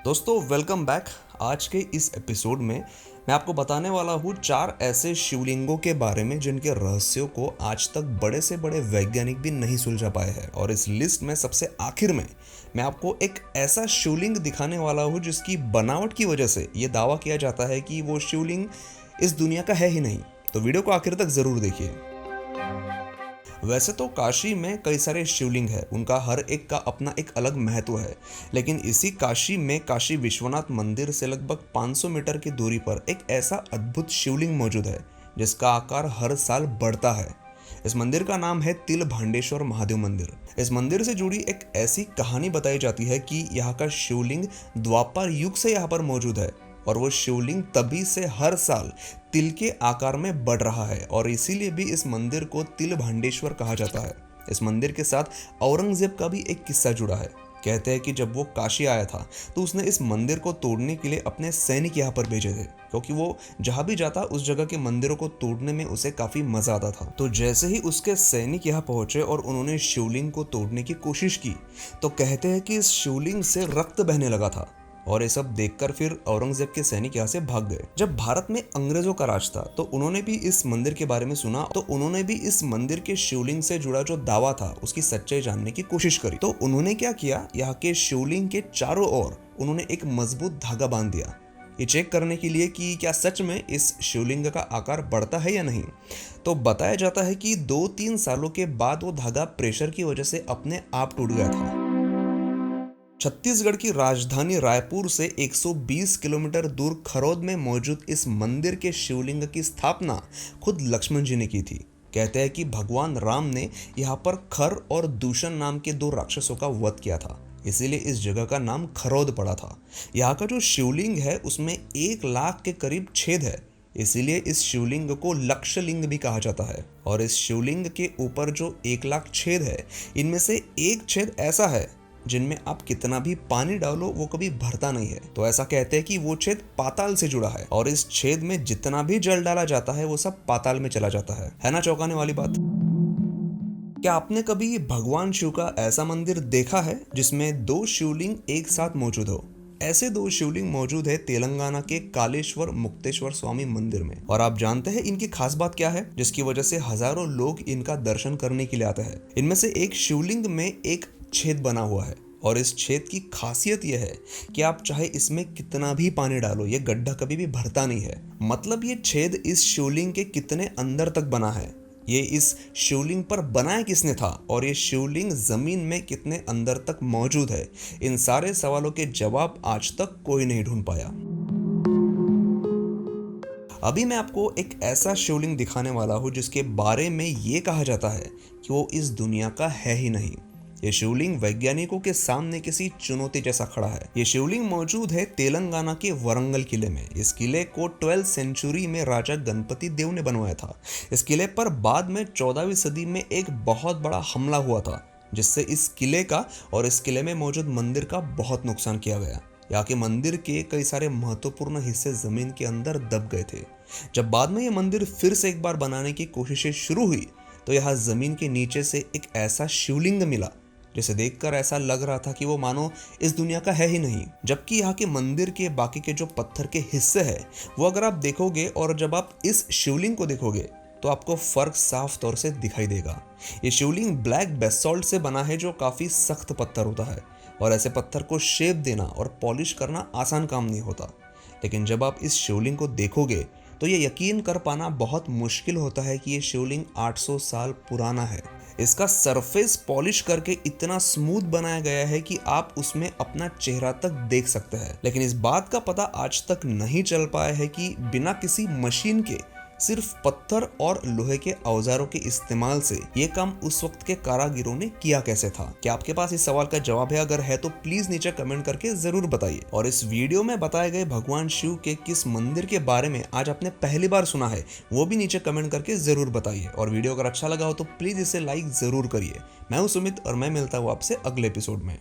दोस्तों welcome back. आज के इस एपिसोड में मैं आपको बताने वाला हूँ 4 ऐसे शिवलिंगों के बारे में जिनके रहस्यों को आज तक बड़े से बड़े वैज्ञानिक भी नहीं सुलझा पाए हैं। और इस लिस्ट में सबसे आखिर में मैं आपको एक ऐसा शिवलिंग दिखाने वाला हूँ जिसकी बनावट की वजह से ये दावा किया जाता है कि वो शिवलिंग इस दुनिया का है ही नहीं। तो वीडियो को आखिर तक ज़रूर देखिए। वैसे तो काशी में कई सारे शिवलिंग हैं, उनका हर एक का अपना एक अलग महत्व है। लेकिन इसी काशी में काशी विश्वनाथ मंदिर से लगभग 500 मीटर की दूरी पर एक ऐसा अद्भुत शिवलिंग मौजूद है जिसका आकार हर साल बढ़ता है। इस मंदिर का नाम है तिल भांडेश्वर महादेव मंदिर। इस मंदिर से जुड़ी एक ऐसी कहानी बताई जाती है कि यहाँ का शिवलिंग द्वापर युग से यहाँ पर मौजूद है और वो शिवलिंग तभी से हर साल तिल के आकार में बढ़ रहा है और इसीलिए भी इस मंदिर को तिल भांडेश्वर कहा जाता है। इस मंदिर के साथ औरंगजेब का भी एक किस्सा जुड़ा है। कहते हैं कि जब वो काशी आया था तो उसने इस मंदिर को तोड़ने के लिए अपने सैनिक यहाँ पर भेजे थे, क्योंकि वो जहाँ भी जाता उस जगह के मंदिरों को तोड़ने में उसे काफी मजा आता था। तो जैसे ही उसके सैनिक यहाँ पहुंचे और उन्होंने शिवलिंग को तोड़ने की कोशिश की तो कहते हैं कि इस शिवलिंग से रक्त बहने लगा था और ये सब देखकर फिर औरंगजेब के सैनिक यहाँ से भाग गए। जब भारत में अंग्रेजों का राज था तो उन्होंने भी इस मंदिर के बारे में सुना, तो उन्होंने भी इस मंदिर के शिवलिंग से जुड़ा जो दावा था उसकी सच्चाई जानने की कोशिश करी। तो उन्होंने क्या किया, यहाँ के शिवलिंग के चारों ओर उन्होंने एक मजबूत धागा बांध दिया, ये चेक करने के लिए कि क्या सच में इस शिवलिंग का आकार बढ़ता है या नहीं। तो बताया जाता है कि 2-3 सालों के बाद वो धागा प्रेशर की वजह से अपने आप टूट गया था। छत्तीसगढ़ की राजधानी रायपुर से 120 किलोमीटर दूर खरौद में मौजूद इस मंदिर के शिवलिंग की स्थापना खुद लक्ष्मण जी ने की थी। कहते हैं कि भगवान राम ने यहाँ पर खर और दूषण नाम के 2 राक्षसों का वध किया था, इसीलिए इस जगह का नाम खरौद पड़ा था। यहाँ का जो शिवलिंग है उसमें 1 लाख के करीब छेद है, इसीलिए इस शिवलिंग को लक्षलिंग भी कहा जाता है। और इस शिवलिंग के ऊपर जो 1 लाख छेद है, इनमें से एक छेद ऐसा है जिनमें आप कितना भी पानी डालो वो कभी भरता नहीं है। तो ऐसा कहते हैं कि वो छेद पाताल से जुड़ा है और इस छेद में जितना भी जल डाला जाता है वो सब पाताल में चला जाता है ना चौंकाने वाली बात। क्या आपने कभी भगवान शिव का ऐसा मंदिर देखा है जिसमें 2 शिवलिंग एक साथ मौजूद हो? ऐसे 2 शिवलिंग मौजूद है तेलंगाना के कालेश्वर मुक्तेश्वर स्वामी मंदिर में। और आप जानते हैं इनकी खास बात क्या है जिसकी वजह से हजारों लोग इनका दर्शन करने के लिए आते हैं? इनमें से एक शिवलिंग में एक छेद बना हुआ है और इस छेद की खासियत यह है कि आप चाहे इसमें कितना भी पानी डालो ये गड्ढा कभी भी भरता नहीं है। मतलब ये छेद इस शिवलिंग के कितने अंदर तक बना है, ये इस शिवलिंग पर बनाया किसने था और ये शिवलिंग जमीन में कितने अंदर तक मौजूद है, इन सारे सवालों के जवाब आज तक कोई नहीं ढूंढ पाया। अभी मैं आपको एक ऐसा शिवलिंग दिखाने वाला हूँ जिसके बारे में ये कहा जाता है कि वो इस दुनिया का है ही नहीं। ये शिवलिंग वैज्ञानिकों के सामने किसी चुनौती जैसा खड़ा है। ये शिवलिंग मौजूद है तेलंगाना के वरंगल किले में। इस किले को 12वीं सेंचुरी में राजा गणपति देव ने बनवाया था। इस किले पर बाद में 14वीं सदी में एक बहुत बड़ा हमला हुआ था जिससे इस किले का और इस किले में मौजूद मंदिर का बहुत नुकसान किया गया। यहाँ के मंदिर के कई सारे महत्वपूर्ण हिस्से जमीन के अंदर दब गए थे। जब बाद में ये मंदिर फिर से एक बार बनाने की कोशिशें शुरू हुई तो यहाँ जमीन के नीचे से एक ऐसा शिवलिंग मिला जिसे देखकर ऐसा लग रहा था कि वो मानो इस दुनिया का है ही नहीं। जबकि यहाँ के मंदिर के बाकी के जो पत्थर के हिस्से हैं वो अगर आप देखोगे और जब आप इस शिवलिंग को देखोगे तो आपको फर्क साफ तौर से दिखाई देगा। ये शिवलिंग ब्लैक बेसॉल्ट से बना है जो काफी सख्त पत्थर होता है और ऐसे पत्थर को शेप देना और पॉलिश करना आसान काम नहीं होता। लेकिन जब आप इस शिवलिंग को देखोगे तो ये यकीन कर पाना बहुत मुश्किल होता है कि ये शिवलिंग 800 साल पुराना है। इसका सरफेस पॉलिश करके इतना स्मूथ बनाया गया है कि आप उसमें अपना चेहरा तक देख सकते हैं। लेकिन इस बात का पता आज तक नहीं चल पाया है कि बिना किसी मशीन के सिर्फ पत्थर और लोहे के औजारों के इस्तेमाल से ये काम उस वक्त के कारागिरों ने किया कैसे था। क्या आपके पास इस सवाल का जवाब है? अगर है तो प्लीज नीचे कमेंट करके जरूर बताइए। और इस वीडियो में बताए गए भगवान शिव के किस मंदिर के बारे में आज आपने पहली बार सुना है वो भी नीचे कमेंट करके जरूर बताइए। और वीडियो अगर अच्छा लगा हो तो प्लीज इसे लाइक जरूर करिए। मैं हूं सुमित और मैं मिलता हूं आपसे अगले एपिसोड में।